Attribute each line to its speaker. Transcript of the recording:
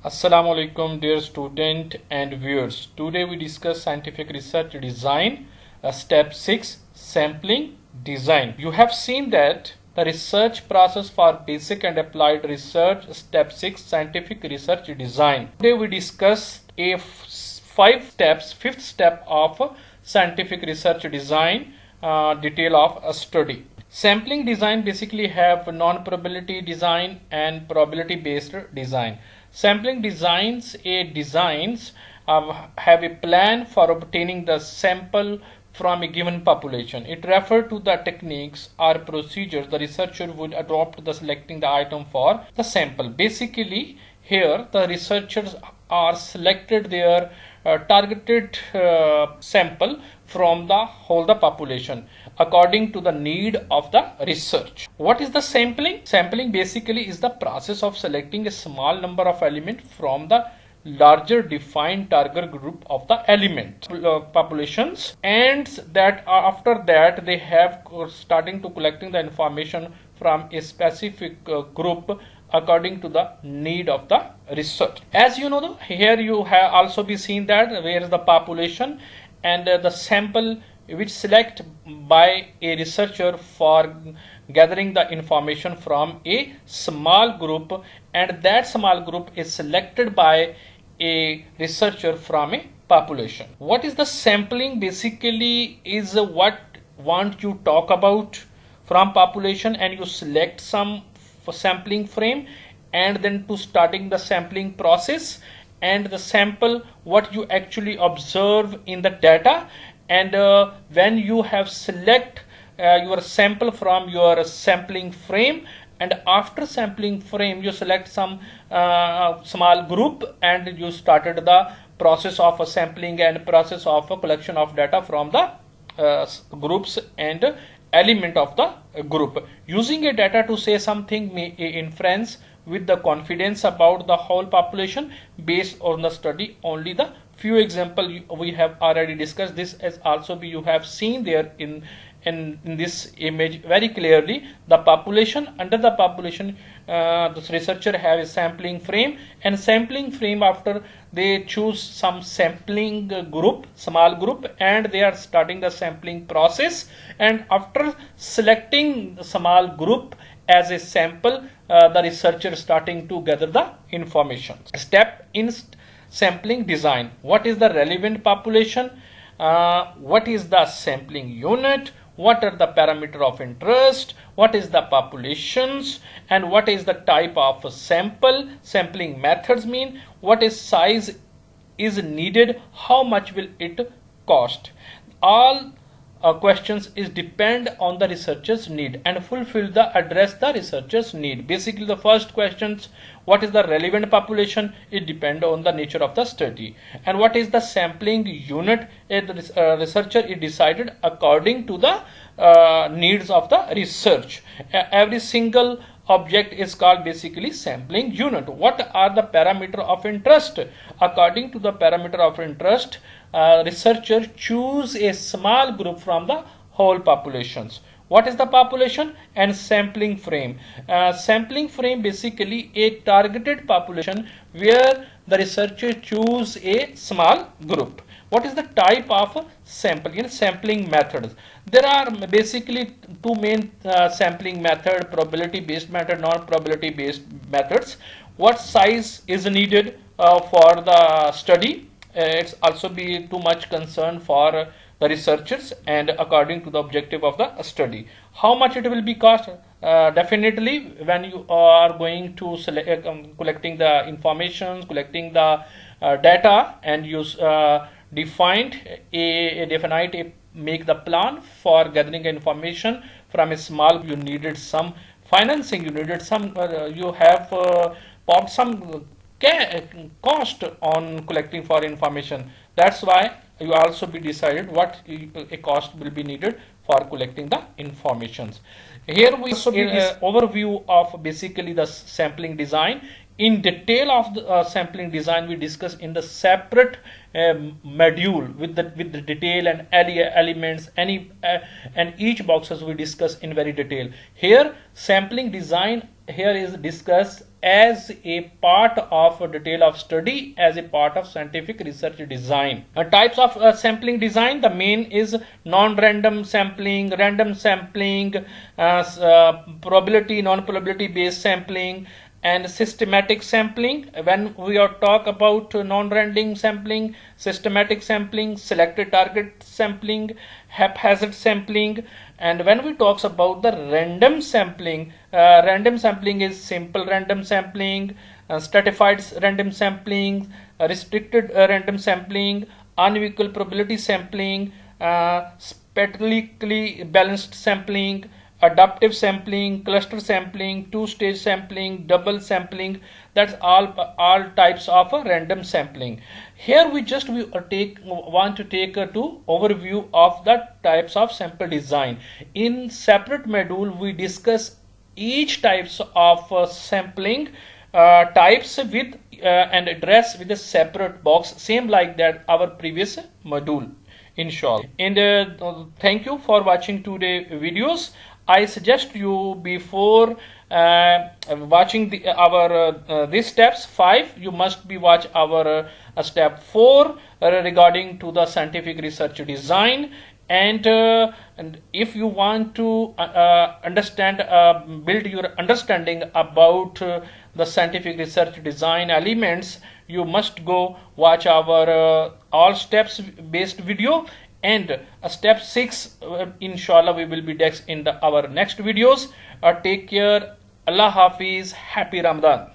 Speaker 1: Assalamu alaikum dear student and viewers. Today we discuss scientific research design, step 6 sampling design. You have seen that the research process for basic and applied research, step 6 scientific research design. Today we discuss a fifth step of scientific research design, detail of a study. Sampling design basically have non-probability design and probability based design. Sampling designs have a plan for obtaining the sample from a given population. It refers to the techniques or procedures the researcher would adopt the selecting the item for the sample. Basically, here the researchers are selected their targeted sample from the whole the population according to the need of the research. What is the sampling? Sampling basically is the process of selecting a small number of elements from the larger defined target group of the element populations, and that after that they have starting to collecting the information from a specific group according to the need of the research. As you know, here you have also be seen that where is the population and the sample which select by a researcher for gathering the information from a small group, and that small group is selected by a researcher from a population. What is the sampling? Basically is what want you talk about from population, and you select some sampling frame and then to starting the sampling process, and the sample what you actually observe in the data, and when you have select your sample from your sampling frame, and after sampling frame you select some small group and you started the process of a sampling and process of a collection of data from the groups and element of the group, using a data to say something inference with the confidence about the whole population based on the study. Only the few example we have already discussed. This as also you have seen there in this image very clearly. The population, under the population this researcher have a sampling frame, and sampling frame after they choose some sampling group, small group, and they are starting the sampling process, and after selecting the small group as a sample, the researcher starting to gather the information. Step in sampling design. What is the relevant population? What is the sampling unit? What are the parameter of interest? What is the populations? And what is the type of sample? Sampling methods mean what is size is needed? How much will it cost? All questions is depend on the researcher's need and fulfill the address the researcher's need. Basically, the first questions, what is the relevant population? It depend on the nature of the study. And what is the sampling unit? The researcher is decided according to the needs of the research. Every single object is called basically sampling unit. What are the parameter of interest? According to the parameter of interest, researcher choose a small group from the whole populations. What is the population? And sampling frame. Sampling frame basically a targeted population where the researcher choose a small group. What is the type of sampling? Sampling methods. There are basically two main sampling method: probability based method, non-probability based methods. What size is needed for the study? It's also be too much concern for the researchers and according to the objective of the study. How much it will be cost? Definitely when you are going to select collecting the information, collecting the data, and you defined make the plan for gathering information from a small, you needed some financing, you needed some you have popped some cost on collecting for information. That's why you also be decided what a cost will be needed for collecting the informations. Here we also be this overview of basically the sampling design. In detail of the sampling design we discuss in the separate module with the detail and elements and each boxes we discuss in very detail. Here sampling design here is discussed as a part of a detail of study, as a part of scientific research design. Types of sampling design, the main is non-random sampling, random sampling, probability, non-probability based sampling, and systematic sampling. When we are talk about non-random sampling, systematic sampling, selected target sampling, haphazard sampling. And when we talks about the random sampling is simple random sampling, stratified random sampling, restricted random sampling, unequal probability sampling, spectrally balanced sampling, adaptive sampling, cluster sampling, two-stage sampling, double sampling. That's all types of random sampling. Here we just want to take to overview of the types of sample design. In separate module we discuss each types of sampling types with and address with a separate box, same like that our previous module, inshallah. And thank you for watching today videos. I suggest you, before watching this steps 5, you must be watch our step 4 regarding to the scientific research design. And if you want to build your understanding about the scientific research design elements, you must go watch our all steps based video. And step 6, inshallah, we will be next in our next videos. Take care. Allah Hafiz. Happy Ramadan.